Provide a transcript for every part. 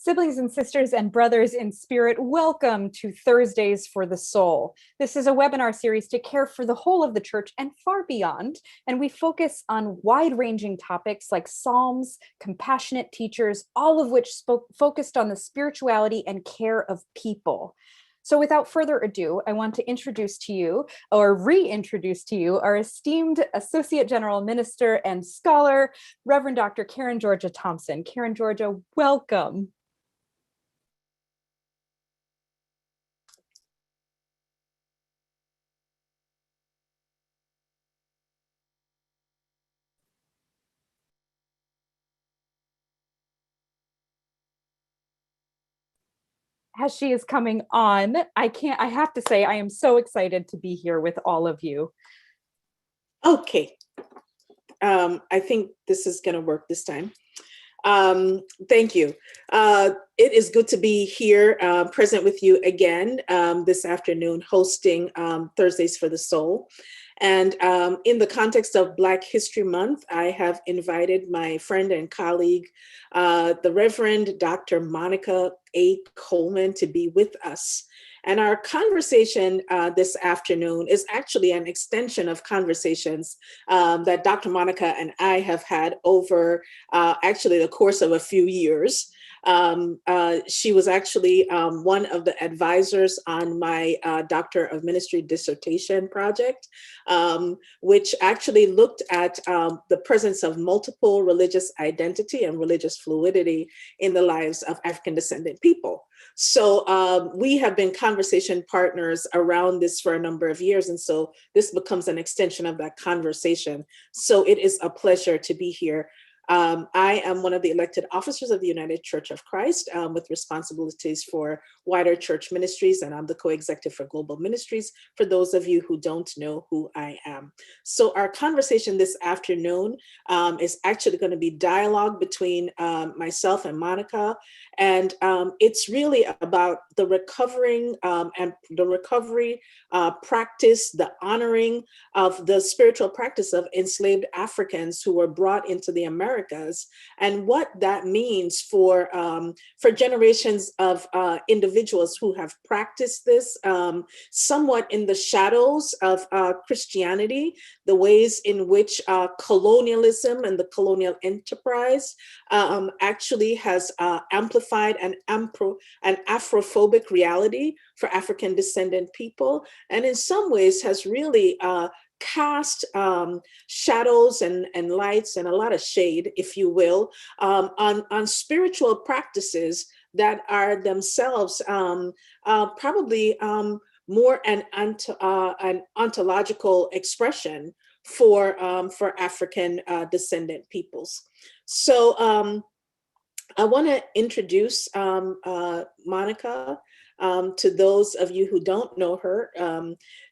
Siblings and sisters and brothers in spirit, welcome to Thursdays for the Soul. This is a webinar series to care for the whole of the church and far beyond, and we focus on wide-ranging topics like Psalms, compassionate teachers, all of which focused on the spirituality and care of people. So without further ado, I want to introduce to you, or reintroduce to you, our esteemed Associate General Minister and Scholar, Reverend Dr. Karen Georgia Thompson. Karen Georgia, welcome. As she is coming on, I have to say, I am so excited to be here with all of you. Okay. I think this is going to work this time. Thank you. It is good to be here, present with you again this afternoon, hosting Thursdays for the Soul. And in the context of Black History Month, I have invited my friend and colleague, the Reverend Dr. Monica A. Coleman, to be with us. And our conversation this afternoon is actually an extension of conversations that Dr. Monica and I have had over actually the course of a few years. She was actually one of the advisors on my Doctor of Ministry dissertation project, which actually looked at the presence of multiple religious identity and religious fluidity in the lives of African descendant people. So we have been conversation partners around this for a number of years. And so this becomes an extension of that conversation. So it is a pleasure to be here. I am one of the elected officers of the United Church of Christ with responsibilities for wider church ministries, and I'm the co-executive for global ministries, for those of you who don't know who I am. So our conversation this afternoon is actually going to be dialogue between myself and Monica, and it's really about the recovering and the recovery practice, the honoring of the spiritual practice of enslaved Africans who were brought into the Americas, and what that means for generations of individuals who have practiced this somewhat in the shadows of Christianity, the ways in which colonialism and the colonial enterprise actually has amplified an Afrophobic reality for African descendant people, and in some ways has really cast shadows and lights and a lot of shade, if you will, on spiritual practices that are themselves probably more an ontological expression for African descendant peoples. So I want to introduce Monica to those of you who don't know her.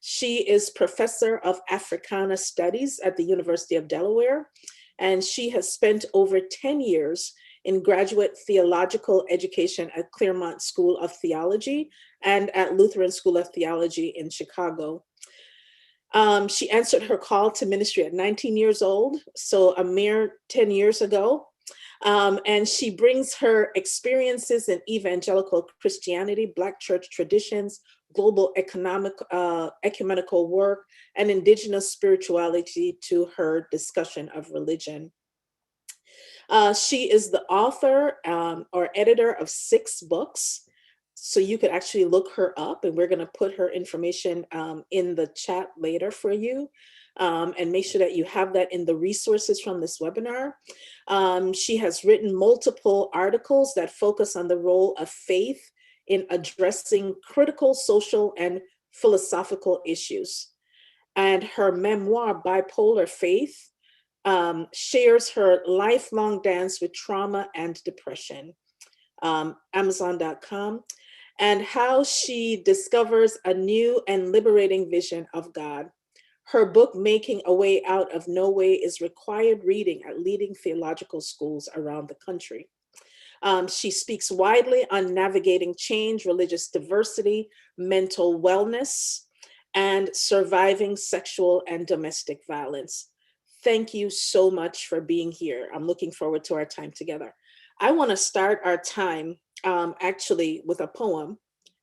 She is professor of Africana Studies at the University of Delaware, and she has spent over 10 years in graduate theological education at Claremont School of Theology and at Lutheran School of Theology in Chicago. She answered her call to ministry at 19 years old, so a mere 10 years ago. And she brings her experiences in evangelical Christianity, Black church traditions, global ecumenical work, and indigenous spirituality to her discussion of religion. She is the author or editor of 6 books. So you could actually look her up, and we're going to put her information in the chat later for you. And make sure that you have that in the resources from this webinar. She has written multiple articles that focus on the role of faith in addressing critical social and philosophical issues. And her memoir, Bipolar Faith, shares her lifelong dance with trauma and depression, Amazon.com, and how she discovers a new and liberating vision of God. Her book, Making a Way Out of No Way, is required reading at leading theological schools around the country. She speaks widely on navigating change, religious diversity, mental wellness, and surviving sexual and domestic violence. Thank you so much for being here. I'm looking forward to our time together. I want to start our time actually with a poem,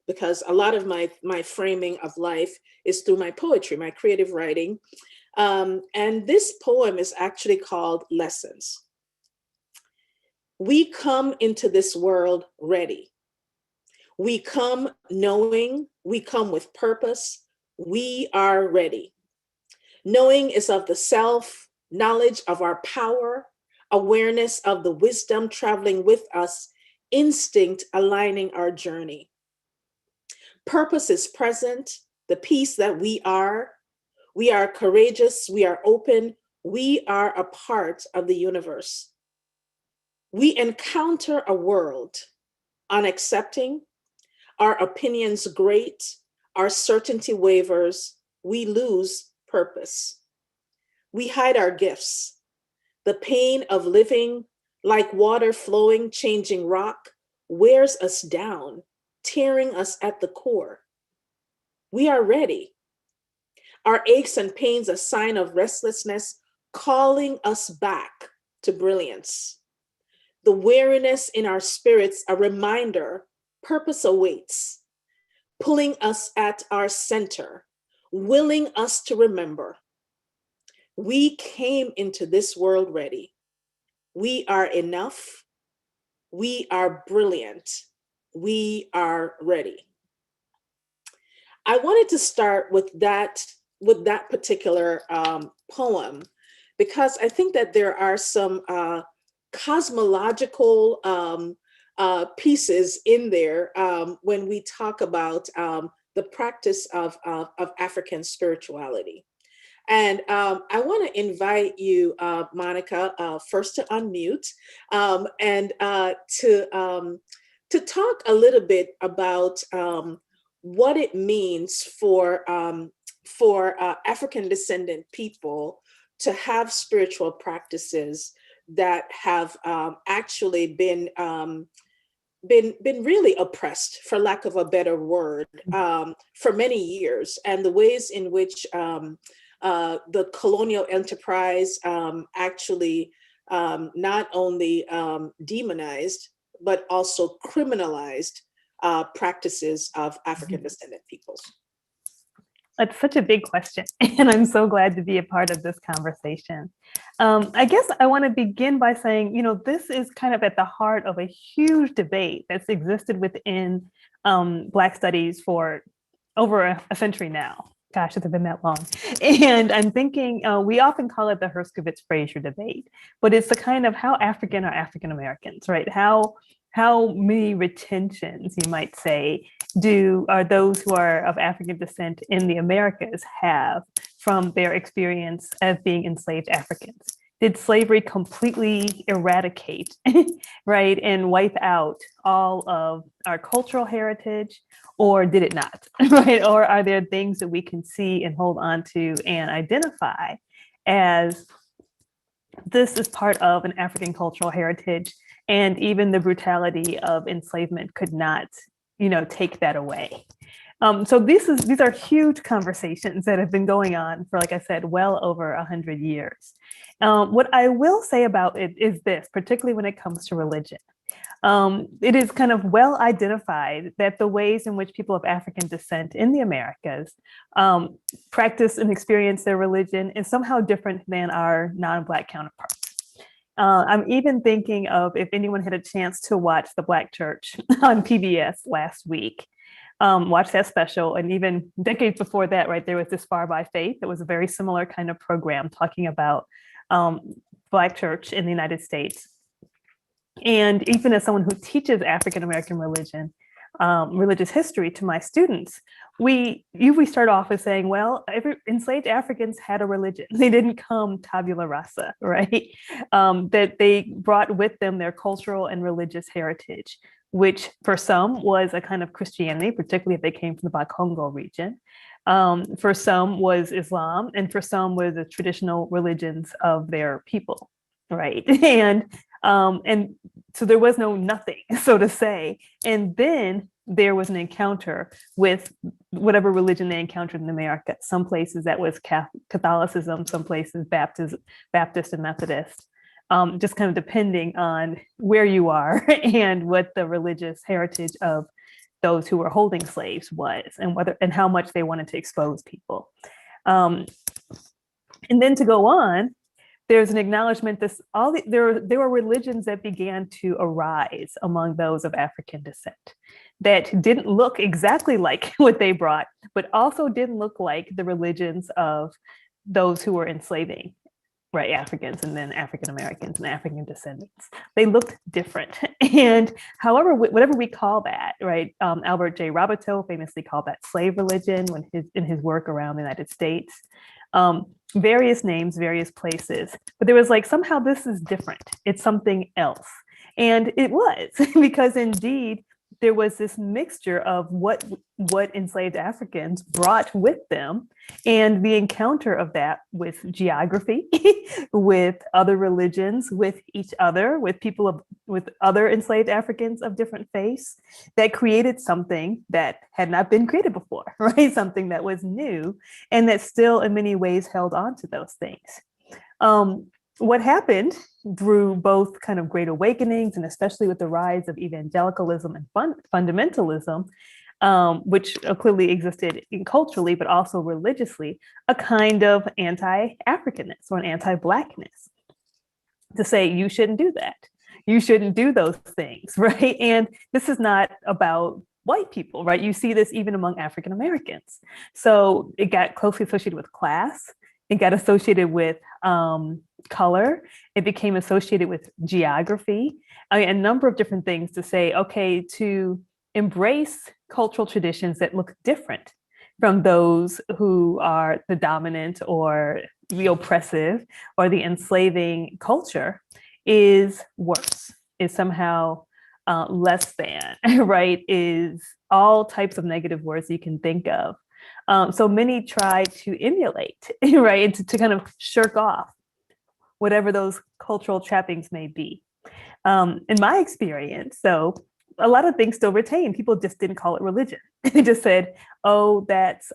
because a lot of my framing of life is through my poetry, my creative writing. And this poem is actually called Lessons. We come into this world ready. We come knowing, we come with purpose. We are ready. Knowing is of the self, knowledge of our power, awareness of the wisdom traveling with us, instinct aligning our journey. Purpose is present, the peace that we are. We are courageous, we are open, we are a part of the universe. We encounter a world unaccepting, our opinions great, our certainty wavers, we lose purpose. We hide our gifts. The pain of living, like water flowing, changing rock, wears us down, tearing us at the core. We are ready. Our aches and pains, a sign of restlessness, calling us back to brilliance. The weariness in our spirits, a reminder, purpose awaits, pulling us at our center, willing us to remember. We came into this world ready. We are enough. We are brilliant. We are ready. I wanted to start with that particular poem, because I think that there are some cosmological pieces in there when we talk about the practice of African spirituality. And I want to invite you, Monica, first to unmute and to talk a little bit about what it means for African descendant people to have spiritual practices that have actually been really oppressed, for lack of a better word, for many years, and the ways in which the colonial enterprise actually not only demonized, but also criminalized practices of African descendant peoples. That's such a big question, and I'm so glad to be a part of this conversation. I guess I want to begin by saying, this is kind of at the heart of a huge debate that's existed within Black studies for over a century now. Gosh, has it been that long? And I'm thinking, we often call it the Herskovits-Fraser debate, but it's the kind of how African are African Americans, right? How many retentions, you might say, are those who are of African descent in the Americas have from their experience of being enslaved Africans? Did slavery completely eradicate, right, and wipe out all of our cultural heritage, or did it not, right? Or are there things that we can see and hold on to and identify as this is part of an African cultural heritage, and even the brutality of enslavement could not, take that away. So these are huge conversations that have been going on for, like I said, well over 100 years. What I will say about it is this, particularly when it comes to religion. It is kind of well identified that the ways in which people of African descent in the Americas practice and experience their religion is somehow different than our non-Black counterparts. I'm even thinking of, if anyone had a chance to watch The Black Church on PBS last week, watch that special. And even decades before that, right, there was this Far by Faith. That was a very similar kind of program talking about Black church in the United States. And even as someone who teaches African-American religion, religious history to my students, we start off with saying, well, enslaved Africans had a religion. They didn't come tabula rasa, right? That they brought with them their cultural and religious heritage, which for some was a kind of Christianity, particularly if they came from the Bakongo region. For some was Islam, and for some were the traditional religions of their people, right? And so there was no nothing, so to say. And then there was an encounter with whatever religion they encountered in America. Some places that was Catholicism, some places Baptist and Methodist. just kind of depending on where you are and what the religious heritage of those who were holding slaves was, and how much they wanted to expose people. And then to go on, there's an acknowledgement there were religions that began to arise among those of African descent that didn't look exactly like what they brought, but also didn't look like the religions of those who were enslaving, right, Africans, and then African Americans and African descendants. They looked different. And however, whatever we call that, right, Albert J. Roberto famously called that slave religion in his work around the United States. Various names, various places, but there was like, somehow this is different. It's something else. And it was, because indeed, there was this mixture of what enslaved Africans brought with them, and the encounter of that with geography, with other religions, with each other, with with other enslaved Africans of different faiths, that created something that had not been created before, right? Something that was new, and that still in many ways held on to those things. What happened through both kind of great awakenings, and especially with the rise of evangelicalism and fundamentalism, which clearly existed culturally, but also religiously, a kind of anti-Africanness or an anti-Blackness, to say, you shouldn't do that. You shouldn't do those things, right? And this is not about white people, right? You see this even among African Americans. So it got closely associated with class. It got associated with color. It became associated with geography. I mean, a number of different things to say, okay, to embrace cultural traditions that look different from those who are the dominant or the oppressive or the enslaving culture is worse, is somehow less than, right? Is all types of negative words you can think of. So many try to emulate, right? And to kind of shirk off whatever those cultural trappings may be. In my experience, so a lot of things still retain. People just didn't call it religion. They just said, oh, that's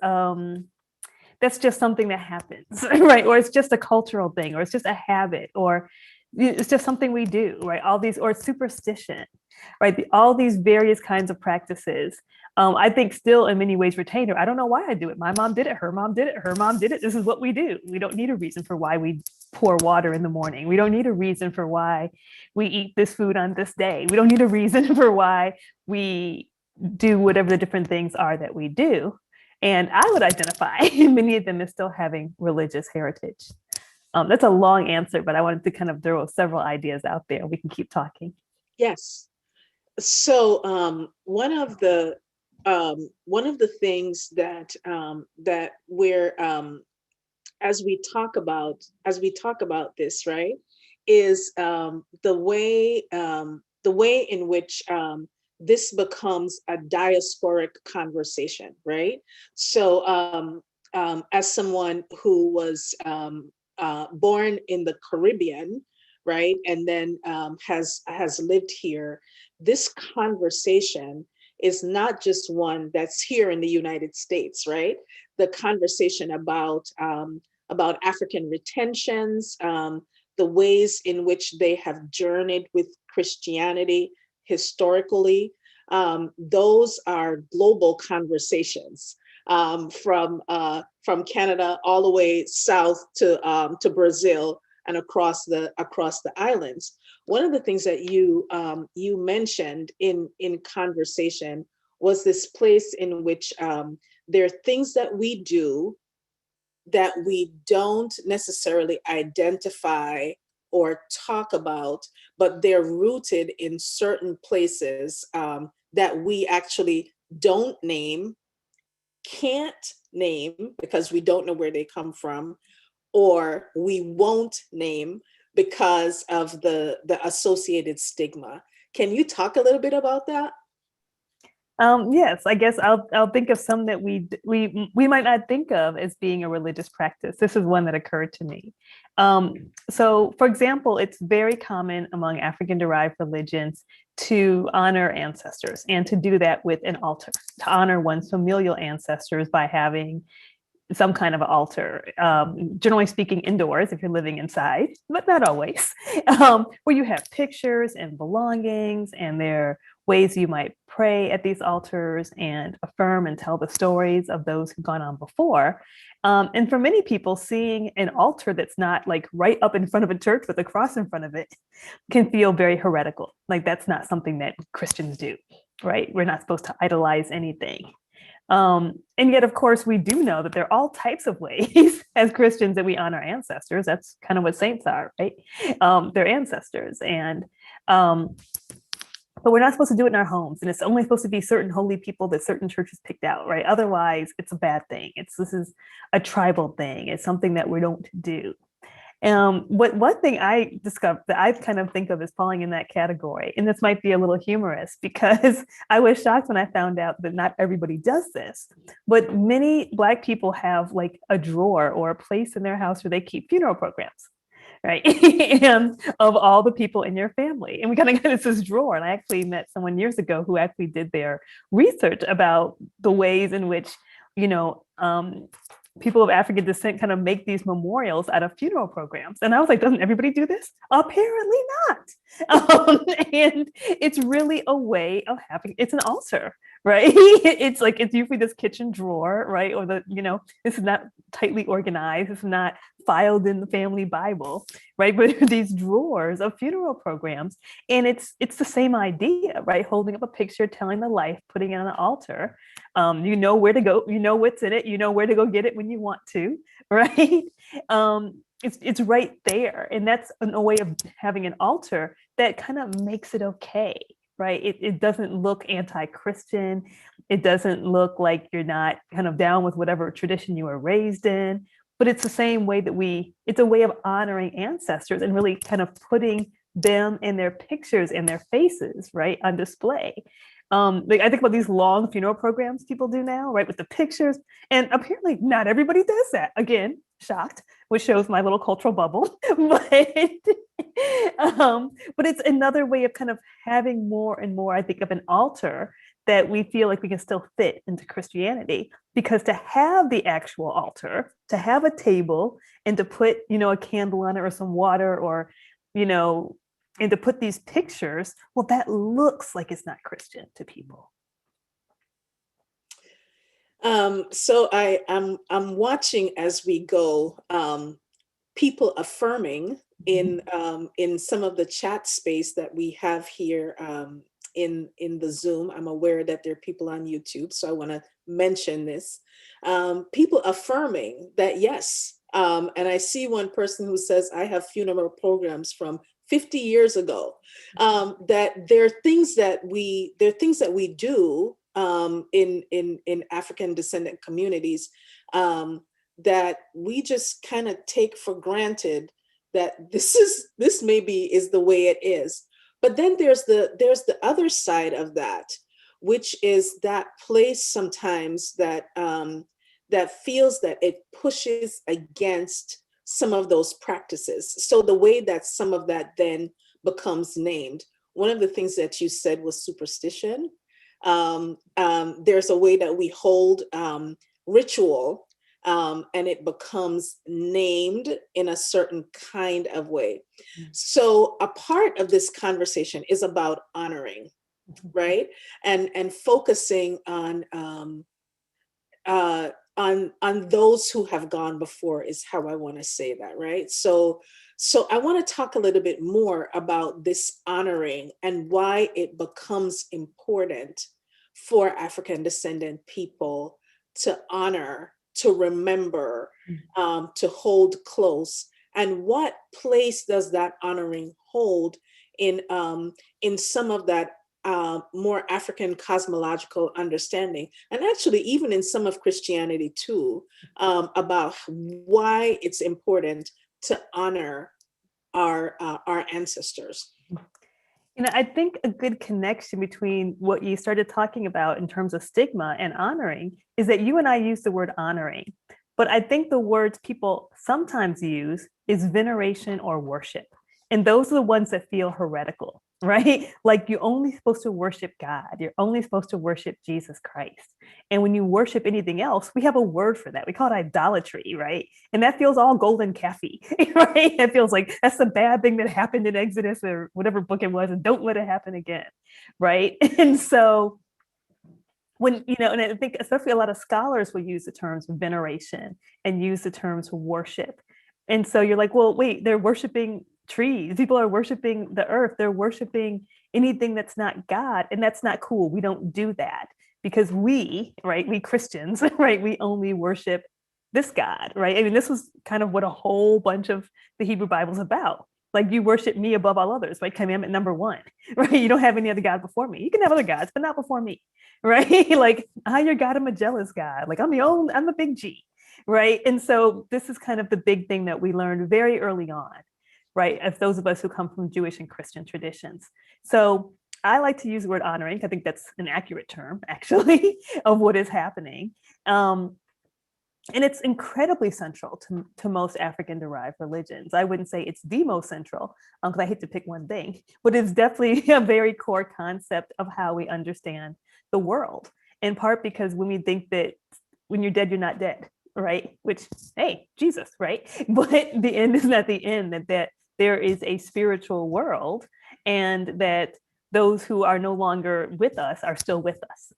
just something that happens, right? Or it's just a cultural thing, or it's just a habit, or it's just something we do, right? All these, or superstition, right? All these various kinds of practices, I think still in many ways retain. Or I don't know why I do it. My mom did it. Her mom did it. Her mom did it. This is what we do. We don't need a reason for why we pour water in the morning. We don't need a reason for why we eat this food on this day. We don't need a reason for why we do whatever the different things are that we do. And I would identify many of them as still having religious heritage. That's a long answer, but I wanted to kind of throw several ideas out there. We can keep talking. Yes. So one of the things that that we're as we talk about this, right, is the way in which this becomes a diasporic conversation, right? So as someone who was born in the Caribbean, right, and then has lived here, this conversation is not just one that's here in the United States, right? The conversation about African retentions, the ways in which they have journeyed with Christianity historically, those are global conversations, from Canada all the way south to Brazil and across the islands. One of the things that you mentioned in conversation was this place in which there are things that we do that we don't necessarily identify or talk about, but they're rooted in certain places that we actually don't name, can't name because we don't know where they come from, or we won't name because of the associated stigma. Can you talk a little bit about that? Yes, I guess I'll think of some that we might not think of as being a religious practice. This is one that occurred to me. So, for example, it's very common among African-derived religions to honor ancestors, and to do that with an altar, to honor one's familial ancestors by having some kind of altar, generally speaking indoors if you're living inside, but not always, where you have pictures and belongings, and there are ways you might pray at these altars and affirm and tell the stories of those who've gone on before. And for many people, seeing an altar that's not like right up in front of a church with a cross in front of it can feel very heretical. Like that's not something that Christians do, right? We're not supposed to idolize anything. And yet, of course, we do know that there are all types of ways as Christians that we honor ancestors. That's kind of what saints are, right? They're ancestors. And but we're not supposed to do it in our homes. And it's only supposed to be certain holy people that certain churches picked out, right? Otherwise, it's a bad thing. This is a tribal thing. It's something that we don't do. One thing I discovered that I kind of think of as falling in that category, and this might be a little humorous because I was shocked when I found out that not everybody does this, but many Black people have like a drawer or a place in their house where they keep funeral programs, right? And of all the people in your family. And we kind of got this drawer. And I actually met someone years ago who actually did their research about the ways in which, people of African descent kind of make these memorials out of funeral programs. And I was like, doesn't everybody do this? Apparently not. And it's really a way of it's an altar, right? It's usually this kitchen drawer, right? Or this is not tightly organized. It's not filed in the family Bible, right? But these drawers of funeral programs. And it's the same idea, right? Holding up a picture, telling the life, putting it on an altar. You know where to go, you know what's in it, you know where to go get it when you want to, right? It's right there. And that's a way of having an altar that kind of makes it okay, right? It doesn't look anti-Christian. It doesn't look like you're not kind of down with whatever tradition you were raised in, but it's the same way that it's a way of honoring ancestors and really kind of putting them and their pictures and their faces, right, on display. I think about these long funeral programs people do now, right, with the pictures, and apparently not everybody does that. Again, shocked, which shows my little cultural bubble, but it's another way of kind of having more and more, I think, of an altar that we feel like we can still fit into Christianity, because to have the actual altar, to have a table and to put, a candle on it or some water or, and to put these pictures, well, that looks like it's not Christian to people. So I'm watching as we go, people affirming in some of the chat space that we have here in the Zoom. I'm aware that there are people on YouTube, so I want to mention this. People affirming that yes, and I see one person who says, I have funeral programs from 50 years ago, that there are things that we do in African descendant communities that we just kind of take for granted that this maybe is the way it is. But then there's the other side of that, which is that place sometimes that that feels that it pushes against some of those practices. So the way that some of that then becomes named. One of the things that you said was superstition. There's a way that we hold ritual and it becomes named in a certain kind of way. So a part of this conversation is about honoring, right? And focusing on those who have gone before is how I want to say that, right? So I want to talk a little bit more about this honoring and why it becomes important for African descendant people to honor, to remember, to hold close, and what place does that honoring hold in some of that more African cosmological understanding, and actually even in some of Christianity too, about why it's important to honor our ancestors. I think a good connection between what you started talking about in terms of stigma and honoring is that you and I use the word honoring, but I think the words people sometimes use is veneration or worship. And those are the ones that feel heretical. right? Like you're only supposed to worship God. You're only supposed to worship Jesus Christ. And when you worship anything else, we have a word for that. We call it idolatry, right? And that feels all golden calfy, right? It feels like that's the bad thing that happened in Exodus or whatever book it was, and don't let it happen again, right? And so when, and I think especially a lot of scholars will use the terms veneration and use the terms worship. And so you're like, well, wait, they're worshiping trees. People are worshiping the earth. They're worshiping anything that's not God. And that's not cool. We don't do that because we Christians, right, we only worship this God, right? I mean, this was kind of what a whole bunch of the Hebrew Bible is about. Like you worship me above all others, right? Commandment number 1, right? You don't have any other God before me. You can have other gods, but not before me, right? Like I'm your God, I'm a jealous God. Like I'm the big G, right? And so this is kind of the big thing that we learned very early on, right? As those of us who come from Jewish and Christian traditions. So I like to use the word honoring. I think that's an accurate term, actually, of what is happening. And it's incredibly central to most African-derived religions. I wouldn't say it's the most central, because I hate to pick one thing, but it's definitely a very core concept of how we understand the world. In part because when we think that when you're dead, you're not dead, right? Which, hey, Jesus, right? But the end is not the end, that there is a spiritual world and that those who are no longer with us are still with us.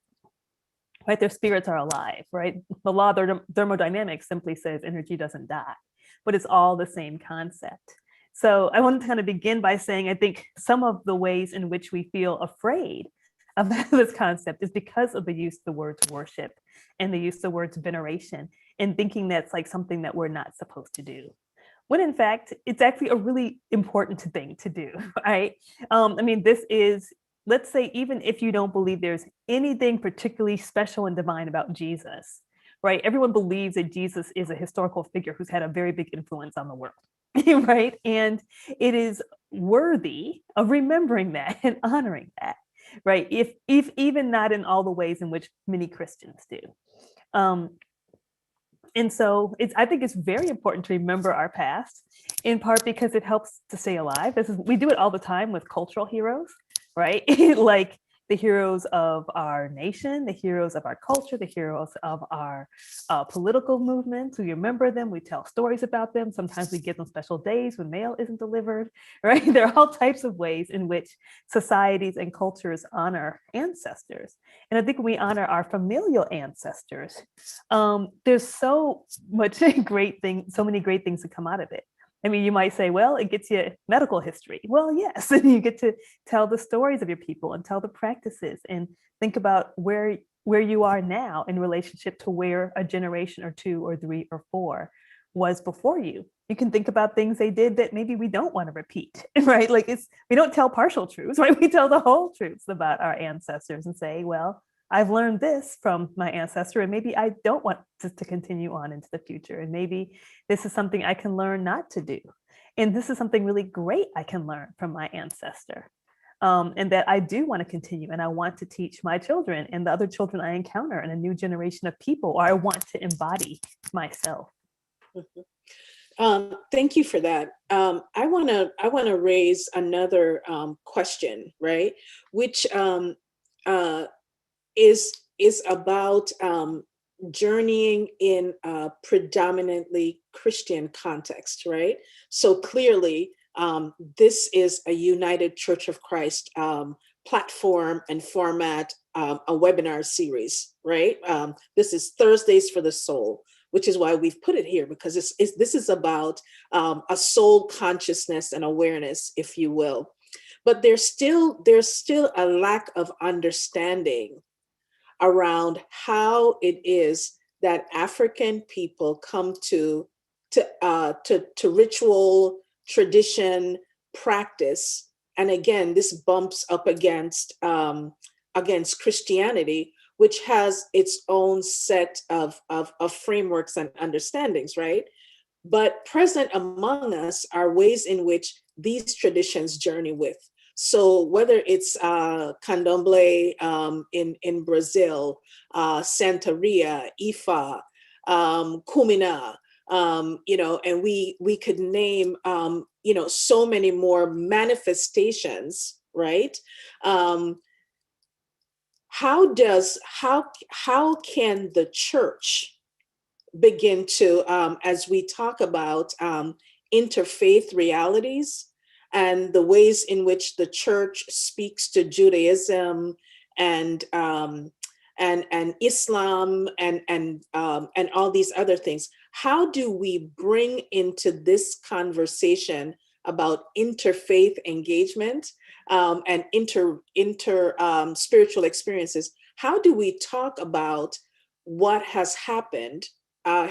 Right, their spirits are alive, right? The law of thermodynamics simply says energy doesn't die, but it's all the same concept. So I want to kind of begin by saying, I think some of the ways in which we feel afraid of this concept is because of the use of the words worship and the use of the words veneration and thinking that's like something that we're not supposed to do. When in fact, it's actually a really important thing to do, right? I mean, this is, let's say, even if you don't believe there's anything particularly special and divine about Jesus, right? Everyone believes that Jesus is a historical figure who's had a very big influence on the world, right? And it is worthy of remembering that and honoring that, right? If even not in all the ways in which many Christians do. And so I think it's very important to remember our past, in part because it helps to stay alive. We do it all the time with cultural heroes, right? Like the heroes of our nation, the heroes of our culture, the heroes of our political movements. We remember them, we tell stories about them. Sometimes we give them special days when mail isn't delivered, right? There are all types of ways in which societies and cultures honor ancestors. And I think when we honor our familial ancestors, there's so many great things that come out of it. I mean, you might say, well, it gets you medical history. Well, yes, and you get to tell the stories of your people and tell the practices and think about where you are now in relationship to where a generation or 2 or 3 or 4 was before you. You can think about things they did that maybe we don't want to repeat, right? Like we don't tell partial truths, right? We tell the whole truths about our ancestors and say, well, I've learned this from my ancestor, and maybe I don't want this to continue on into the future. And maybe this is something I can learn not to do. And this is something really great I can learn from my ancestor. And that I do want to continue, and I want to teach my children and the other children I encounter and a new generation of people, or I want to embody myself. Thank you for that. I want to raise another question, right? Which is about journeying in a predominantly Christian context, right? So clearly, this is a United Church of Christ platform and format, a webinar series, right? This is Thursdays for the Soul, which is why we've put it here, because this is about a soul consciousness and awareness, if you will. But there's still a lack of understanding around how it is that African people come to ritual, tradition, practice. And again, this bumps up against Christianity, which has its own set of frameworks and understandings, right? But present among us are ways in which these traditions journey with. So whether it's candomblé in Brazil, Santeria, Ifa, Kumina, and we could name so many more manifestations right? How can the church begin to, as we talk about interfaith realities and the ways in which the church speaks to Judaism and Islam and all these other things, how do we bring into this conversation about interfaith engagement and spiritual experiences? How do we talk about what has happened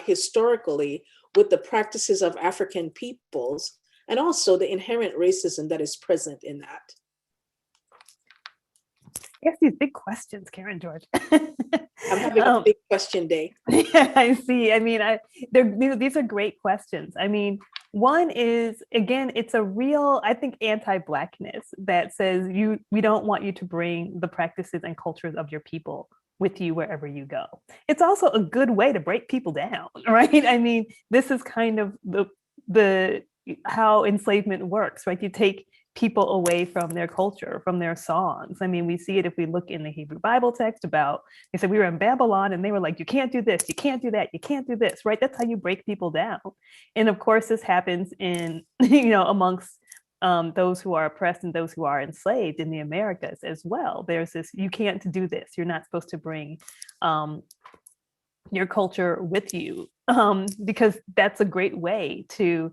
historically with the practices of African peoples, and also the inherent racism that is present in that? Yes, these big questions, Karen George. I'm having a big question day. Yeah, I see. I mean, these are great questions. I mean, one is, again, it's a real, I think, anti-Blackness that says we don't want you to bring the practices and cultures of your people with you wherever you go. It's also a good way to break people down, right? I mean, this is kind of the how enslavement works, right? You take people away from their culture, from their songs. I mean, we see it if we look in the Hebrew Bible text about, they said we were in Babylon and they were like, you can't do this, you can't do that, you can't do this, right? That's how you break people down. And of course, this happens in, amongst those who are oppressed and those who are enslaved in the Americas as well. There's this, you can't do this, you're not supposed to bring your culture with you, because that's a great way to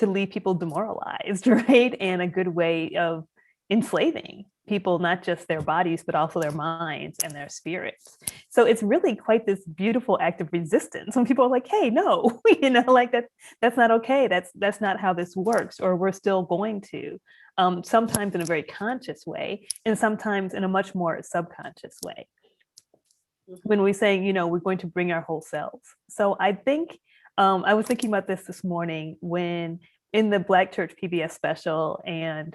leave people demoralized, right? And a good way of enslaving people, not just their bodies, but also their minds and their spirits. So it's really quite this beautiful act of resistance when people are like, hey, no, like that's not okay. That's not how this works, or we're still going to, sometimes in a very conscious way, and sometimes in a much more subconscious way. When we say, we're going to bring our whole selves. So I think, I was thinking about this morning when in the Black Church PBS special, and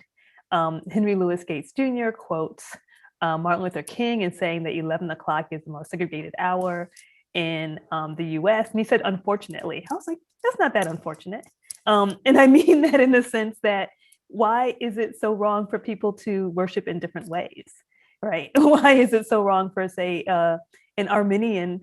Henry Louis Gates Jr. quotes Martin Luther King in saying that 11 o'clock is the most segregated hour in the US. And he said, unfortunately. I was like, that's not that unfortunate. And I mean that in the sense that, why is it so wrong for people to worship in different ways, right? Why is it so wrong for, say, an Armenian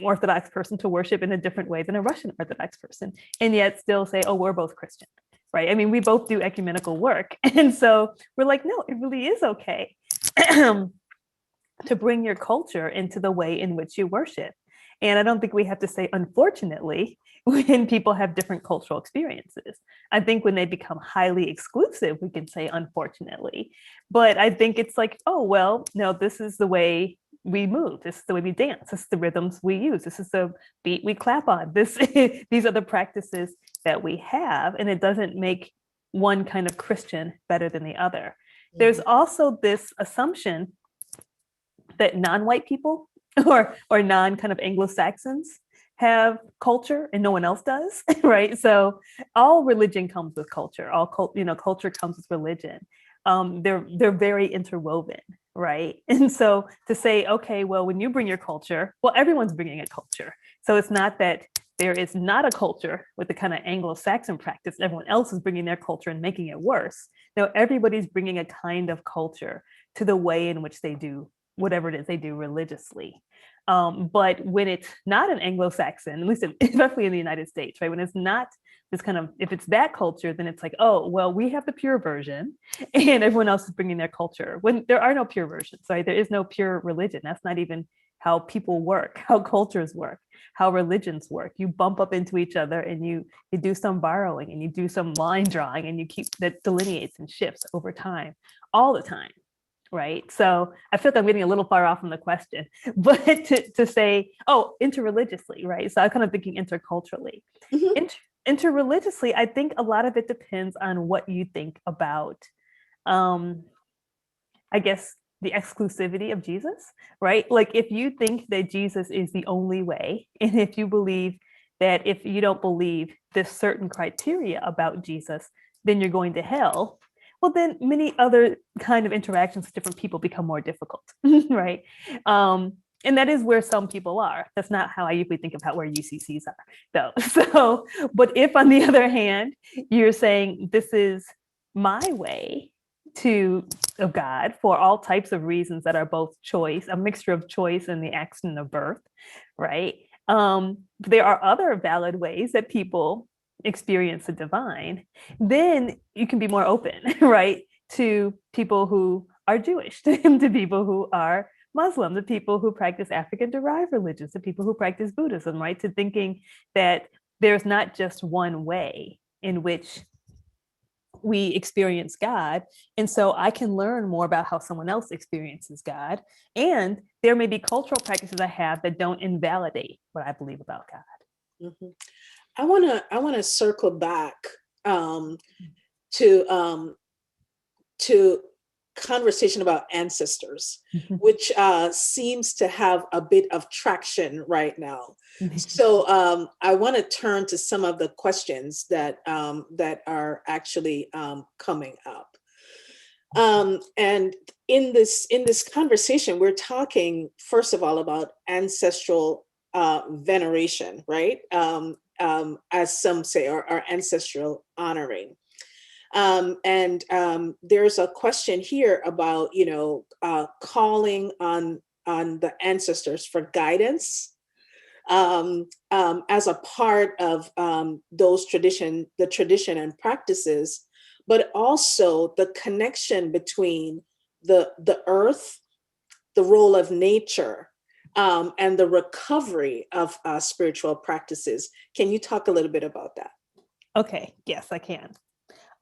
Orthodox person to worship in a different way than a Russian Orthodox person, and yet still say, oh, we're both Christian, right? I mean, we both do ecumenical work. And so we're like, no, it really is okay to bring your culture into the way in which you worship. And I don't think we have to say, unfortunately, when people have different cultural experiences. I think when they become highly exclusive, we can say, unfortunately. But I think it's like, oh, well, no, this is the way we move. This is the way we dance. This is the rhythms we use. This is the beat we clap on. These are the practices that we have, and it doesn't make one kind of Christian better than the other. Mm-hmm. There's also this assumption that non-white people or non kind of Anglo-Saxons have culture and no one else does, right? So all religion comes with culture. All culture comes with religion. They're very interwoven, right? And so to say, okay, well, when you bring your culture, well, everyone's bringing a culture. So it's not that there is not a culture with the kind of Anglo-Saxon practice, everyone else is bringing their culture and making it worse. No, everybody's bringing a kind of culture to the way in which they do whatever it is they do religiously. But when it's not an Anglo-Saxon, at least especially in the United States, right? When it's not this kind of, if it's that culture, then it's like, oh, well, we have the pure version and everyone else is bringing their culture. When there are no pure versions, right? There is no pure religion. That's not even how people work, how cultures work, how religions work. You bump up into each other and you do some borrowing and you do some line drawing and you keep that delineates and shifts over time, all the time. Right. So I feel like I'm getting a little far off from the question, but to say, oh, interreligiously, right? So I'm kind of thinking interculturally. Mm-hmm. Interreligiously, I think a lot of it depends on what you think about, I guess, the exclusivity of Jesus, right? Like if you think that Jesus is the only way, and if you believe that if you don't believe this certain criteria about Jesus, then you're going to hell. Well, then many other kind of interactions with different people become more difficult, right? And that is where some people are. That's not how I usually think about where UCCs are, though. So, but if on the other hand, you're saying this is my way, of God for all types of reasons that are both choice, a mixture of choice and the accident of birth, right? There are other valid ways that people experience the divine. Then you can be more open, right, to people who are Jewish, to people who are Muslim, the people who practice African-derived religions, the people who practice Buddhism, right? To thinking that there's not just one way in which we experience God. And so I can learn more about how someone else experiences God. And there may be cultural practices I have that don't invalidate what I believe about God. Mm-hmm. I wanna circle back to conversation about ancestors, which seems to have a bit of traction right now. So I want to turn to some of the questions that are actually coming up. And in this conversation, we're talking first of all about ancestral veneration, right? As some say, or ancestral honoring. And there's a question here about, calling on the ancestors for guidance as a part of the tradition and practices, but also the connection between the earth, the role of nature, and the recovery of spiritual practices. Can you talk a little bit about that? Okay, yes, I can.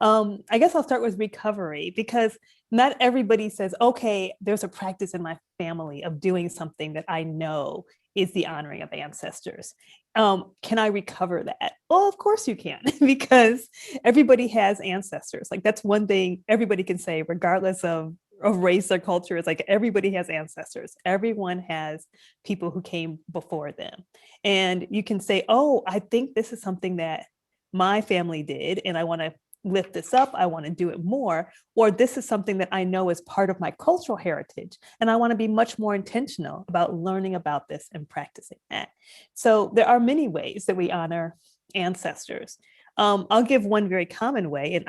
I guess I'll start with recovery, because not everybody says, okay, there's a practice in my family of doing something that I know is the honoring of ancestors. Can I recover that? Well, of course you can, because everybody has ancestors. Like, that's one thing everybody can say, regardless of race or culture. It's like everybody has ancestors. Everyone has people who came before them. And you can say, oh, I think this is something that my family did, and I want to lift this up, I want to do it more, or this is something that I know is part of my cultural heritage, and I want to be much more intentional about learning about this and practicing that. So there are many ways that we honor ancestors. I'll give one very common way, and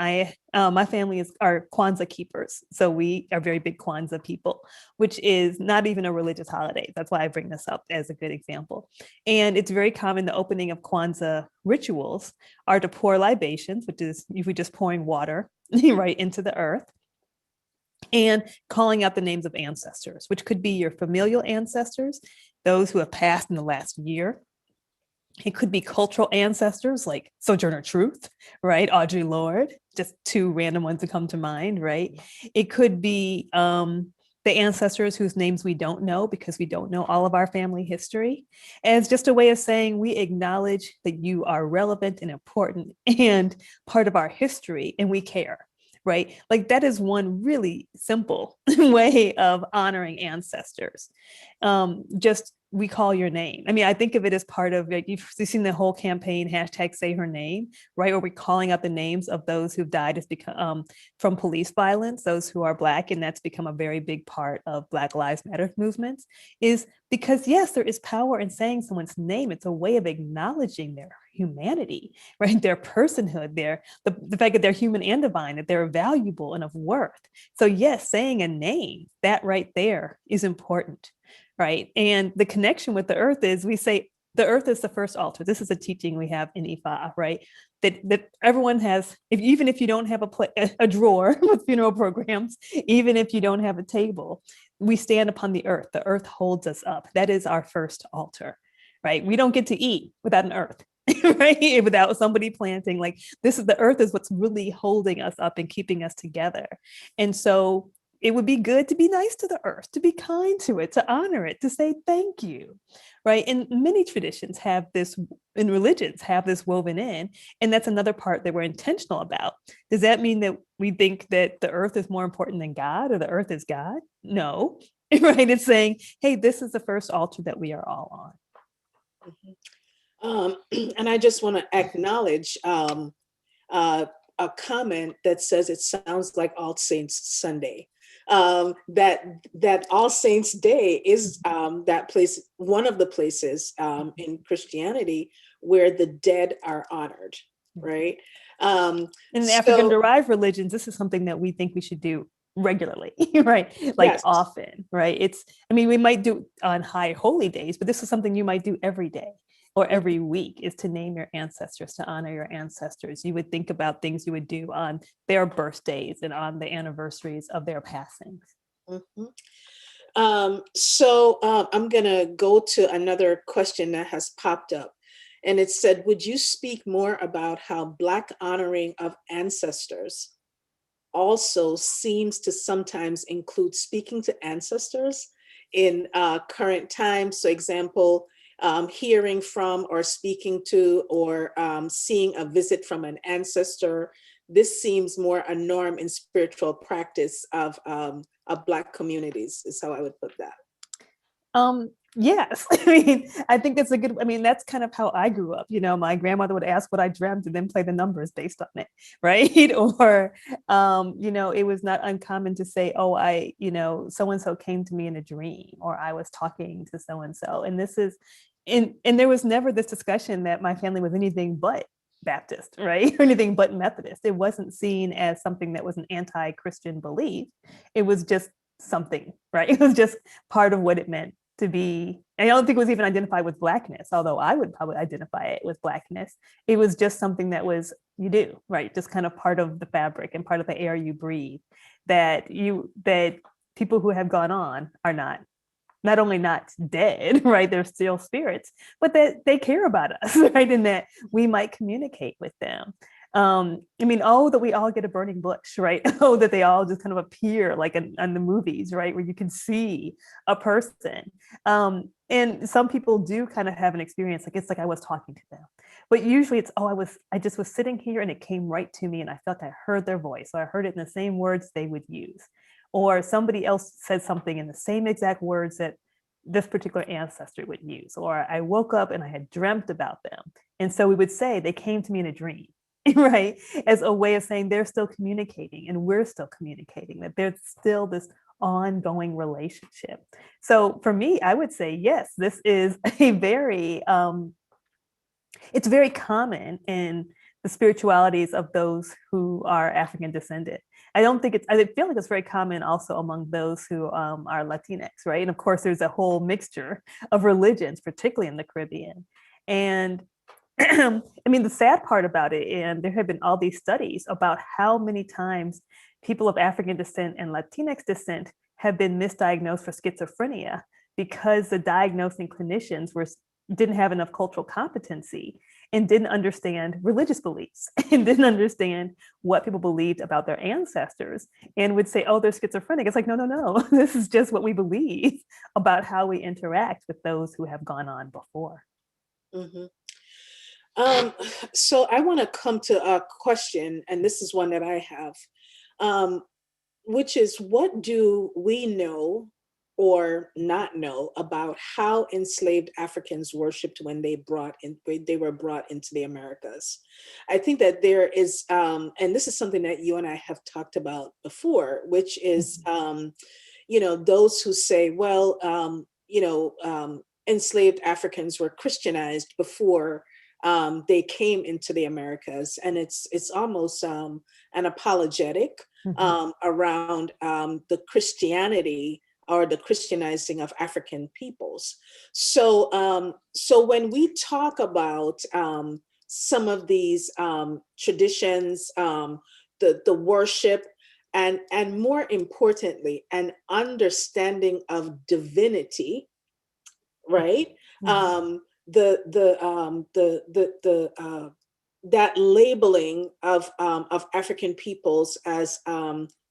my family are Kwanzaa keepers. So we are very big Kwanzaa people, which is not even a religious holiday. That's why I bring this up as a good example. And it's very common, the opening of Kwanzaa rituals are to pour libations, which is usually just pouring water right into the earth, and calling out the names of ancestors, which could be your familial ancestors, those who have passed in the last year. It could be cultural ancestors like Sojourner Truth, right? Audre Lorde, just two random ones that come to mind, right? It could be the ancestors whose names we don't know because we don't know all of our family history, as just a way of saying we acknowledge that you are relevant and important and part of our history, and we care, right? Like, that is one really simple way of honoring ancestors. Just we call your name. I mean, I think of it as part of, you've seen the whole campaign, #SayHerName, right? Where we're calling out the names of those who've died from police violence, those who are Black, and that's become a very big part of Black Lives Matter movements, is because, yes, there is power in saying someone's name. It's a way of acknowledging their humanity, right? Their personhood, the fact that they're human and divine, that they're valuable and of worth. So yes, saying a name, that right there is important. Right. And the connection with the earth is, we say the earth is the first altar. This is a teaching we have in Ifa, right? That everyone has, even if you don't have a drawer with funeral programs, even if you don't have a table, we stand upon the earth. The earth holds us up. That is our first altar, right? We don't get to eat without an earth, right? Without somebody planting. Like, the earth is what's really holding us up and keeping us together. And so it would be good to be nice to the earth, to be kind to it, to honor it, to say thank you, right? And many traditions have this, and religions have this woven in, and that's another part that we're intentional about. Does that mean that we think that the earth is more important than God, or the earth is God? No, right? It's saying, hey, this is the first altar that we are all on. And I just want to acknowledge a comment that says it sounds like All Saints Sunday. That All Saints Day is that place, one of the places in Christianity where the dead are honored, right? In the African-derived religions, this is something that we think we should do regularly, right? Like Yes. often, right? We might do on high holy days, but this is something you might do every day or every week, is to name your ancestors, to honor your ancestors. You would think about things you would do on their birthdays and on the anniversaries of their passings. Mhm. I'm going to go to another question that has popped up. And it said, would you speak more about how Black honoring of ancestors also seems to sometimes include speaking to ancestors in current times? So example, hearing from or speaking to or seeing a visit from an ancestor. This seems more a norm in spiritual practice of Black communities, is how I would put that. Yes, I think that's that's kind of how I grew up. My grandmother would ask what I dreamt and then play the numbers based on it, right? Or, it was not uncommon to say, oh, so-and-so came to me in a dream, or I was talking to so-and-so. And there was never this discussion that my family was anything but Baptist, right? Or anything but Methodist. It wasn't seen as something that was an anti-Christian belief. It was just something, right? It was just part of what it meant to be. I don't think it was even identified with Blackness, although I would probably identify it with Blackness. It was just something that was, you do, right? Just kind of part of the fabric and part of the air you breathe, that people who have gone on are not only not dead, right? They're still spirits, but that they care about us, right? And that we might communicate with them. That we all get a burning bush, right? Oh, that they all just kind of appear like in the movies, right? Where you can see a person. And some people do kind of have an experience, like it's like I was talking to them. But usually it's, I just was sitting here and it came right to me and I felt I heard their voice. So I heard it in the same words they would use. Or somebody else said something in the same exact words that this particular ancestor would use. Or I woke up and I had dreamt about them. And so we would say they came to me in a dream, right? As a way of saying they're still communicating and we're still communicating, that there's still this ongoing relationship. So for me, I would say, yes, this is a it's very common in the spiritualities of those who are African descendant. I feel like it's very common also among those who are Latinx, right? And of course, there's a whole mixture of religions, particularly in the Caribbean. And the sad part about it, and there have been all these studies about how many times people of African descent and Latinx descent have been misdiagnosed for schizophrenia because the diagnosing clinicians didn't have enough cultural competency and didn't understand religious beliefs and didn't understand what people believed about their ancestors and would say, oh, they're schizophrenic. It's like, no, this is just what we believe about how we interact with those who have gone on before. Mm-hmm. So I want to come to a question, and this is one that I have, which is, what do we know or not know about how enslaved Africans worshipped when they were brought into the Americas? I think that there is, and this is something that you and I have talked about before, which is, those who say, well, enslaved Africans were Christianized before they came into the Americas, and it's almost an apologetic around the Christianity or the Christianizing of African peoples. So when we talk about some of these traditions, the worship, and more importantly, an understanding of divinity, right? That labeling of African peoples as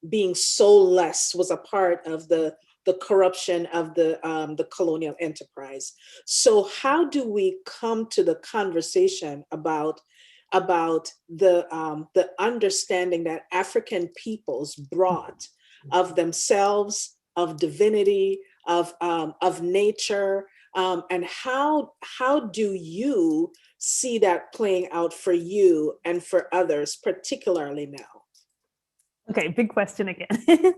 being soulless was a part of the corruption of the colonial enterprise. So how do we come to the conversation about the understanding that African peoples brought of themselves, of divinity, of nature, and how do you see that playing out for you and for others, particularly now? Okay, big question again.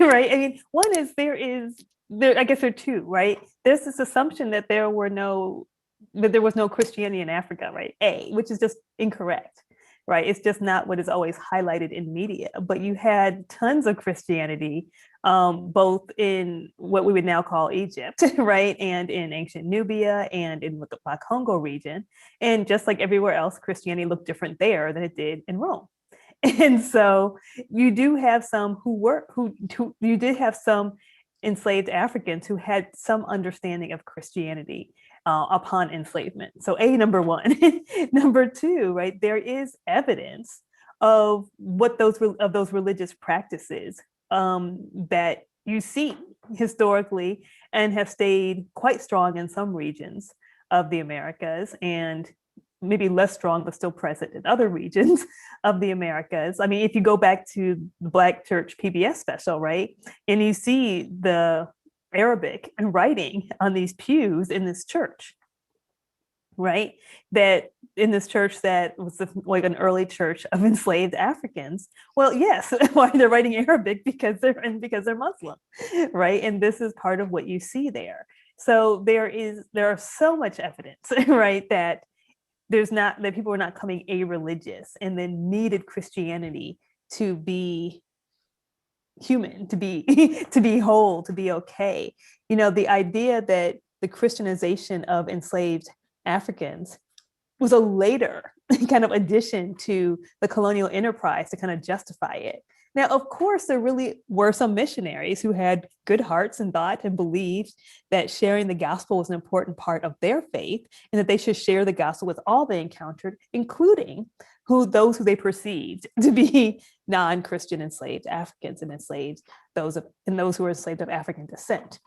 Right? One is I guess there are two, right? There's this assumption that there was no Christianity in Africa, right? Which is just incorrect. right? It's just not what is always highlighted in media. But you had tons of Christianity, both in what we would now call Egypt, right? And in ancient Nubia and in the Black Congo region. And just like everywhere else, Christianity looked different there than it did in Rome. And so you do have some you did have some enslaved Africans who had some understanding of Christianity upon enslavement. So number one. Number two, right, there is evidence of what those religious practices that you see historically and have stayed quite strong in some regions of the Americas, and maybe less strong, but still present in other regions of the Americas. I mean, if you go back to the Black Church PBS special, right, and you see the Arabic and writing on these pews in this church, right, that in this church that was like an early church of enslaved Africans. Well, yes, why they're writing Arabic? Because they're Muslim, right? And this is part of what you see there. So there are so much evidence, right, that people were not coming a-religious and then needed Christianity to be human, to be whole, to be okay. You know, the idea that the Christianization of enslaved Africans was a later kind of addition to the colonial enterprise to kind of justify it. Now, of course, there really were some missionaries who had good hearts and thought and believed that sharing the gospel was an important part of their faith and that they should share the gospel with all they encountered, including those who they perceived to be non-Christian enslaved Africans and those who were enslaved of African descent.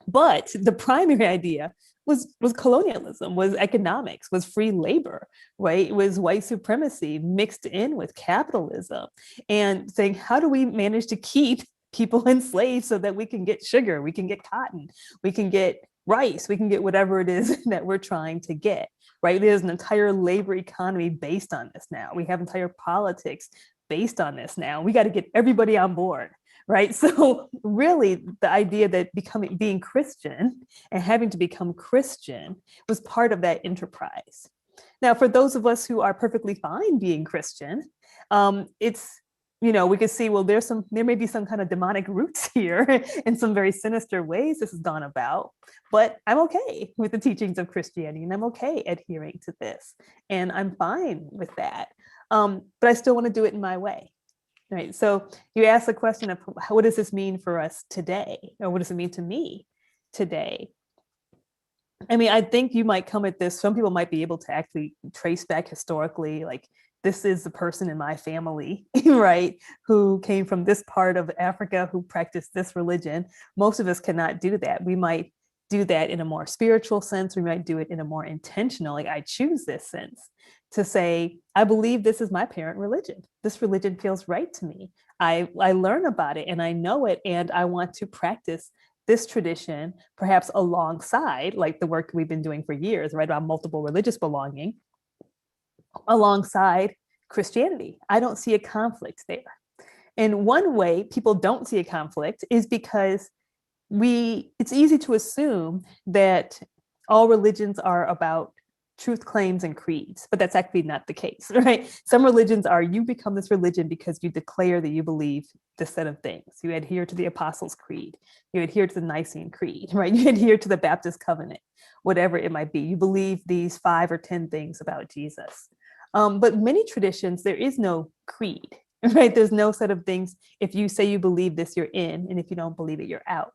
But the primary idea was colonialism, was economics, was free labor, right? It was white supremacy mixed in with capitalism, and saying, how do we manage to keep people enslaved so that we can get sugar, we can get cotton, we can get rice, we can get whatever it is that we're trying to get, right? There's an entire labor economy based on this now. We have entire politics based on this now. We got to get everybody on board. Right. So really, the idea that being Christian and having to become Christian was part of that enterprise. Now, for those of us who are perfectly fine being Christian, it's, we could see, well, there may be some kind of demonic roots here in some very sinister ways this has gone about, but I'm okay with the teachings of Christianity and I'm okay adhering to this and I'm fine with that. But I still want to do it in my way. Right. So you asked the question of what does this mean for us today? Or what does it mean to me today? I mean, I think you might come at this, some people might be able to actually trace back historically, like this is the person in my family, right, who came from this part of Africa, who practiced this religion. Most of us cannot do that. We might do that in a more spiritual sense. We might do it in a more intentional, like I choose this sense to say, I believe this is my parent religion. This religion feels right to me. I learn about it and I know it, and I want to practice this tradition, perhaps alongside, like the work we've been doing for years, right, about multiple religious belonging, alongside Christianity. I don't see a conflict there. And one way people don't see a conflict is because it's easy to assume that all religions are about truth claims and creeds, but that's actually not the case, right? Some religions are, you become this religion because you declare that you believe this set of things. You adhere to the Apostles' Creed, you adhere to the Nicene Creed, right? You adhere to the Baptist Covenant, whatever it might be. You believe these 5 or 10 things about Jesus. But many traditions, there is no creed, right? There's no set of things. If you say you believe this, you're in, and if you don't believe it, you're out.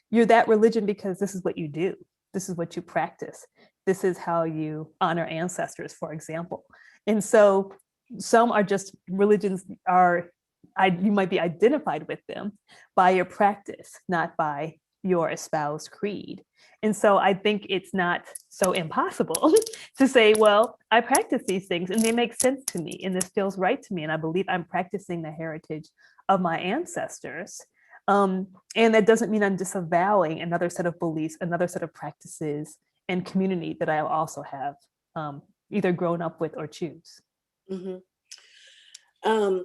You're that religion because this is what you do. This is what you practice. This is how you honor ancestors, for example. And so some are just religions you might be identified with them by your practice, not by your espoused creed. And so I think it's not so impossible to say, well, I practice these things and they make sense to me and this feels right to me. And I believe I'm practicing the heritage of my ancestors. And that doesn't mean I'm disavowing another set of beliefs, another set of practices and community that I also have either grown up with or choose. Mm-hmm.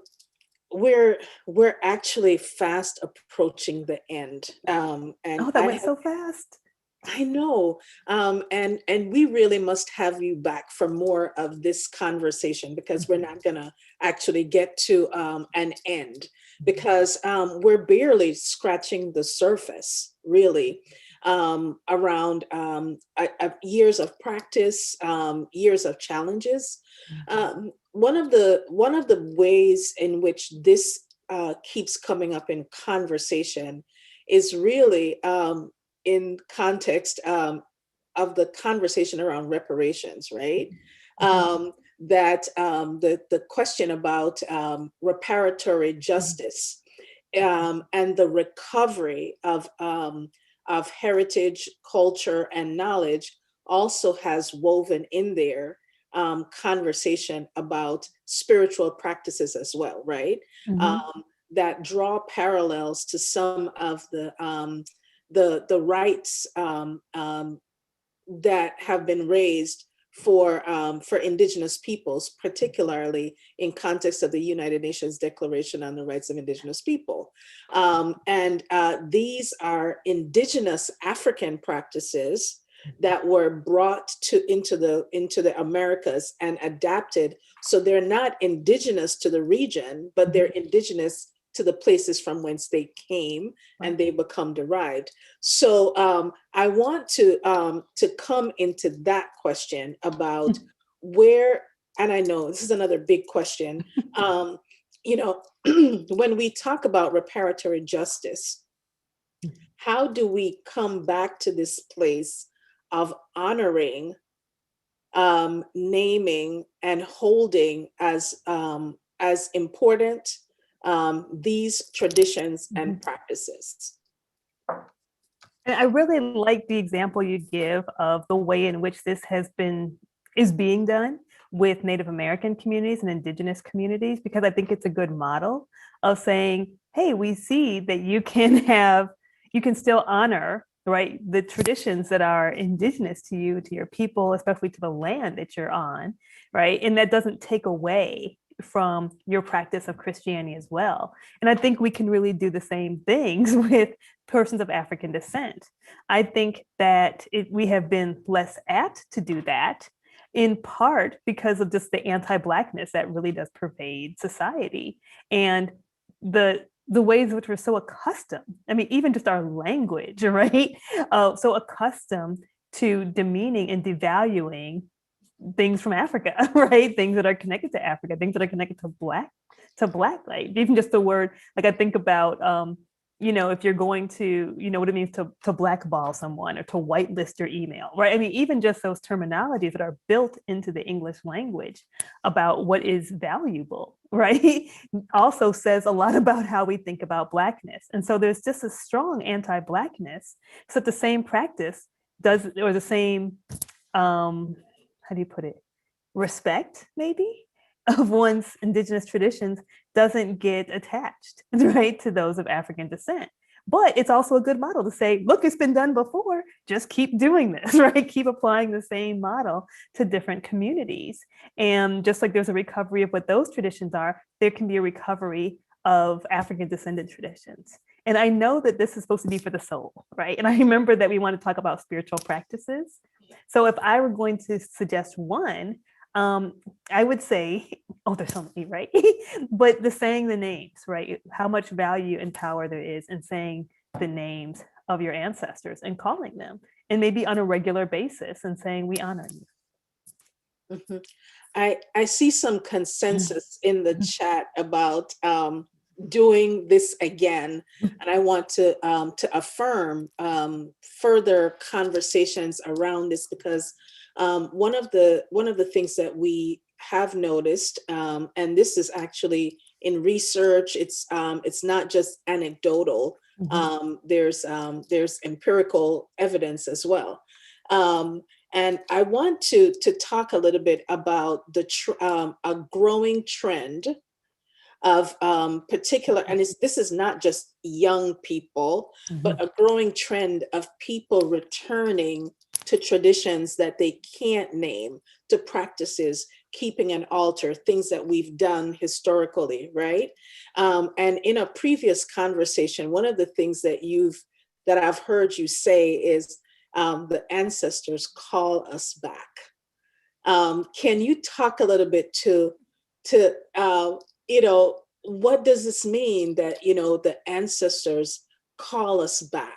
We're actually fast approaching the end. And that went so fast. I know. And we really must have you back for more of this conversation, because we're not going to actually get to an end, because we're barely scratching the surface, really, around years of practice, years of challenges. One of the ways in which this keeps coming up in conversation is really in context of the conversation around reparations, right? That the question about reparatory justice and the recovery of heritage, culture, and knowledge also has woven in there conversation about spiritual practices as well, right? That draw parallels to some of the rights that have been raised for Indigenous peoples, particularly in context of the United Nations Declaration on the Rights of Indigenous People. And these are Indigenous African practices that were brought into the Americas and adapted. So they're not indigenous to the region, but they're indigenous to the places from whence they came, and they become derived. So I want to come into that question about where, and I know this is another big question, when we talk about reparatory justice, how do we come back to this place of honoring, naming, and holding as important these traditions and practices? And I really like the example you give of the way in which this is being done with Native American communities and Indigenous communities, because I think it's a good model of saying, hey, we see that you can still honor, right, the traditions that are indigenous to you, to your people, especially to the land that you're on, right? And that doesn't take away from your practice of Christianity as well. And I think we can really do the same things with persons of African descent. I think that we have been less apt to do that, in part because of just the anti-Blackness that really does pervade society, and the ways in which we're so accustomed, I mean, even just our language, right? So accustomed to demeaning and devaluing things from Africa, right? Things that are connected to Africa, things that are connected to Black light. Even just the word, like I think about, if you're going to, what it means to blackball someone or to whitelist your email, right? I mean, even just those terminologies that are built into the English language about what is valuable, right? Also says a lot about how we think about Blackness. And so there's just a strong anti-Blackness. So the same practice does, or the same, how do you put it? Respect, maybe, of one's Indigenous traditions doesn't get attached, right, to those of African descent. But it's also a good model to say, look, it's been done before, just keep doing this, right? Keep applying the same model to different communities. And just like there's a recovery of what those traditions are, there can be a recovery of African descendant traditions. And I know that this is supposed to be for the soul, right? And I remember that we want to talk about spiritual practices. So if I were going to suggest one, I would say, oh, there's so many, right? But the saying the names, right? How much value and power there is in saying the names of your ancestors and calling them, and maybe on a regular basis, and saying, we honor you. I see some consensus in the chat about doing this again, and I want to affirm further conversations around this, because one of the things that we have noticed, and this is actually in research, it's not just anecdotal. There's empirical evidence as well. And I want to talk a little bit about a growing trend of particular, and this is not just young people, but a growing trend of people returning to traditions that they can't name, to practices, keeping an altar, things that we've done historically, right? And in a previous conversation, one of the things that I've heard you say is, the ancestors call us back. Can you talk a little bit to what does this mean that, the ancestors call us back?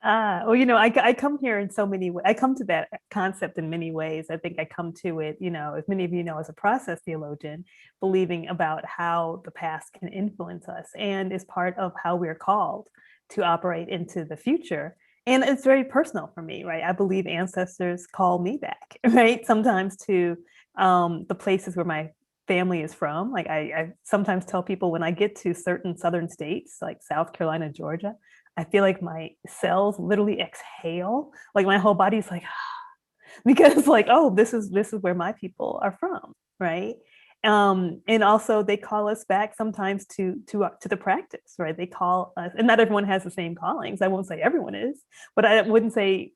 Well, I come here in so many ways. I come to that concept in many ways. I think I come to it, as many of you know, as a process theologian, believing about how the past can influence us and is part of how we're called to operate into the future. And it's very personal for me, right? I believe ancestors call me back, right? Sometimes to the places where my family is from. Like I sometimes tell people when I get to certain southern states, like South Carolina, Georgia, I feel like my cells literally exhale. Like my whole body's like, because like, oh, this is where my people are from, right? And also they call us back sometimes to the practice, right? They call us, and not everyone has the same callings. I won't say everyone is, but I wouldn't say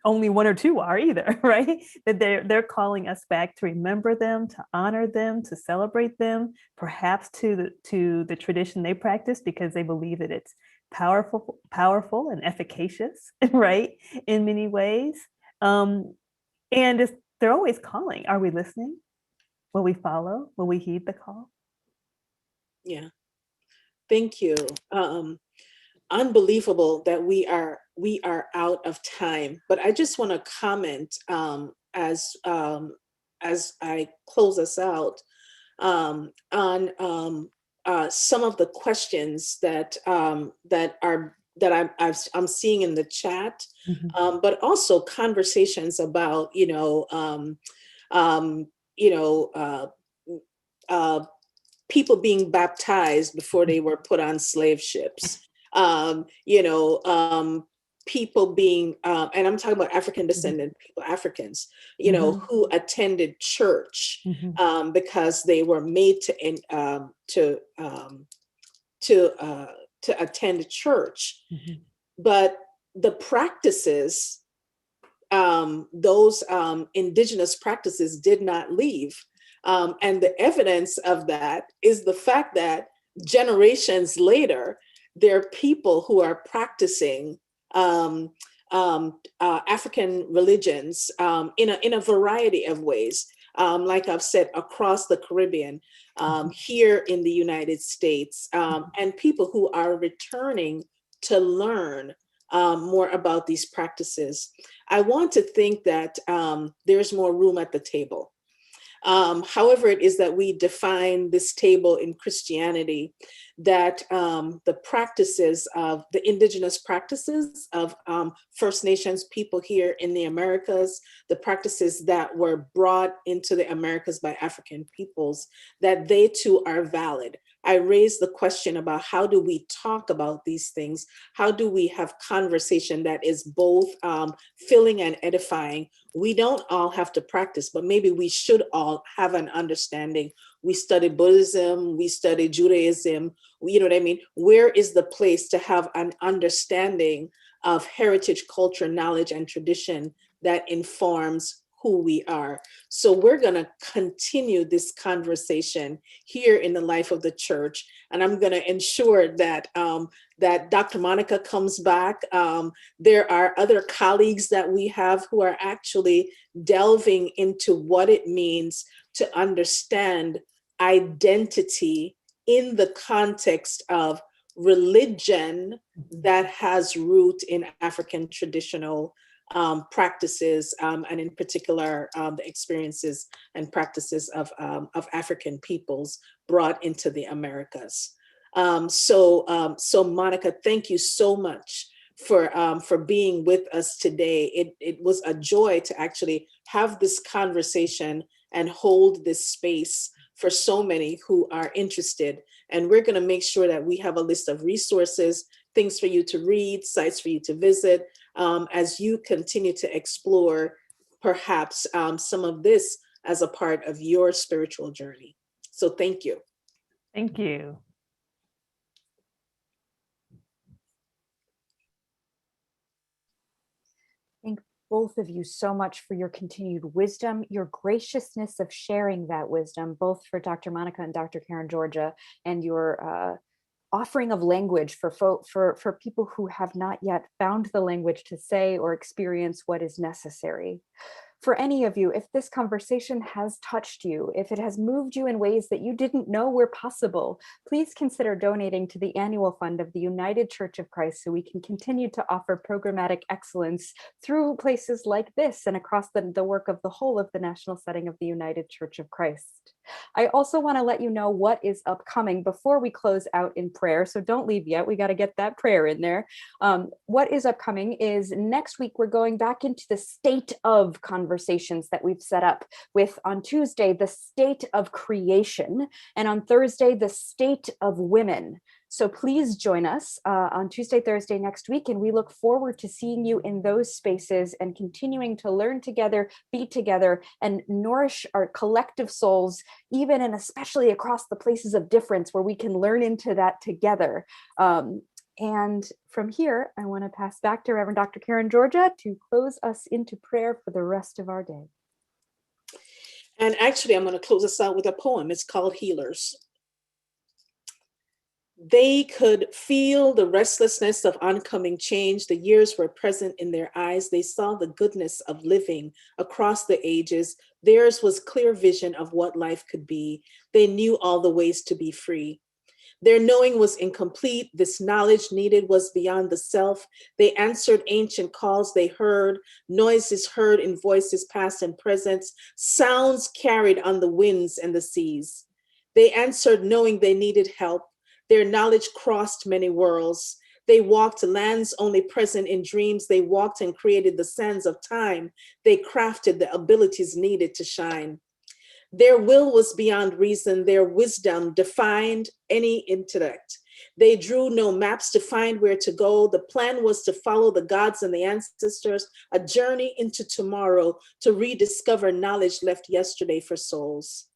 only one or two are either, right? That they're calling us back to remember them, to honor them, to celebrate them, perhaps to the tradition they practice because they believe that it's powerful and efficacious, right? In many ways. And they're always calling. Are we listening? Will we follow? Will we heed the call? Yeah, thank you. Unbelievable that we are out of time, but I just want to comment as I close us out on some of the questions that I'm seeing in the chat, but also conversations about people being baptized before they were put on slave ships. People being, and I'm talking about African descendant people, Africans, who attended church because they were made to attend church. But the practices, those indigenous practices did not leave. And the evidence of that is the fact that generations later, there are people who are practicing African religions in a variety of ways. Like I've said, across the Caribbean, here in the United States, and people who are returning to learn more about these practices. I want to think that there's more room at the table. However, it is that we define this table in Christianity, that the practices of the indigenous practices of First Nations people here in the Americas, the practices that were brought into the Americas by African peoples, that they too are valid. I raised the question about how do we talk about these things? How do we have conversation that is both filling and edifying? We don't all have to practice, but maybe we should all have an understanding. We study Buddhism, we study Judaism, you know what I mean? Where is the place to have an understanding of heritage, culture, knowledge, and tradition that informs who we are? So we're going to continue this conversation here in the life of the church, and I'm going to ensure that that Dr. Monica comes back. There are other colleagues that we have who are actually delving into what it means to understand identity in the context of religion that has root in African traditional practices, and in particular, the experiences and practices of African peoples brought into the Americas. So Monica, thank you so much for being with us today. It was a joy to actually have this conversation and hold this space for so many who are interested. And we're going to make sure that we have a list of resources, things for you to read, sites for you to visit, as you continue to explore perhaps some of this as a part of your spiritual journey. So thank you. Thank you. Thank both of you so much for your continued wisdom, your graciousness of sharing that wisdom, both for Dr. Monica and Dr. Karen Georgia, and your offering of language for people who have not yet found the language to say or experience what is necessary. For any of you, if this conversation has touched you, if it has moved you in ways that you didn't know were possible, please consider donating to the annual fund of the United Church of Christ so we can continue to offer programmatic excellence through places like this and across the work of the whole of the national setting of the United Church of Christ. I also want to let you know what is upcoming before we close out in prayer. So don't leave yet. We got to get that prayer in there. What is upcoming is next week, we're going back into the state of conversations that we've set up with on Tuesday, the state of creation, and on Thursday, the state of women. So please join us on Tuesday, Thursday next week, and we look forward to seeing you in those spaces and continuing to learn together, be together, and nourish our collective souls, even and especially across the places of difference where we can learn into that together. And from here, I want to pass back to Reverend Dr. Karen Georgia to close us into prayer for the rest of our day. And actually, I'm going to close us out with a poem. It's called Healers. They could feel the restlessness of oncoming change. The years were present in their eyes. They saw the goodness of living across the ages. Theirs was clear vision of what life could be. They knew all the ways to be free. Their knowing was incomplete. This knowledge needed was beyond the self. They answered ancient calls they heard, noises heard in voices past and present, sounds carried on the winds and the seas. They answered knowing they needed help. Their knowledge crossed many worlds. They walked lands only present in dreams. They walked and created the sands of time. They crafted the abilities needed to shine. Their will was beyond reason. Their wisdom defined any intellect. They drew no maps to find where to go. The plan was to follow the gods and the ancestors, a journey into tomorrow to rediscover knowledge left yesterday for souls.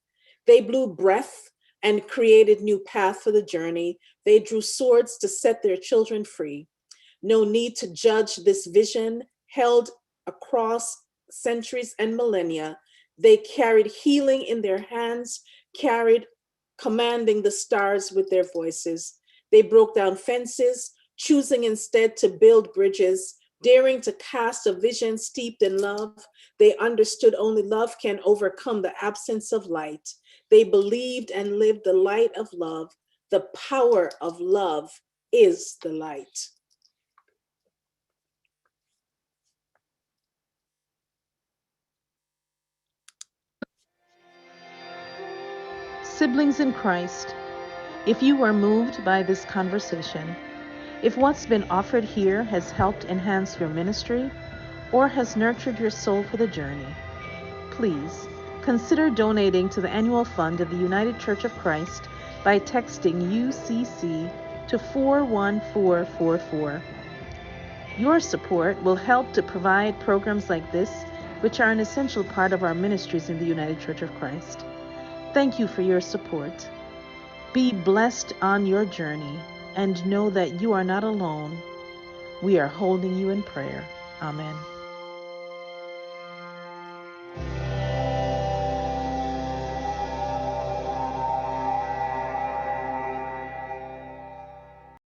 They blew breath and created new path for the journey. They drew swords to set their children free. No need to judge this vision held across centuries and millennia. They carried healing in their hands, carried commanding the stars with their voices. They broke down fences, choosing instead to build bridges, daring to cast a vision steeped in love. They understood only love can overcome the absence of light. They believed and lived the light of love. The power of love is the light. Siblings in Christ, if you are moved by this conversation, if what's been offered here has helped enhance your ministry or has nurtured your soul for the journey, please consider donating to the annual fund of the United Church of Christ by texting UCC to 41444. Your support will help to provide programs like this, which are an essential part of our ministries in the United Church of Christ. Thank you for your support. Be blessed on your journey and know that you are not alone. We are holding you in prayer. Amen.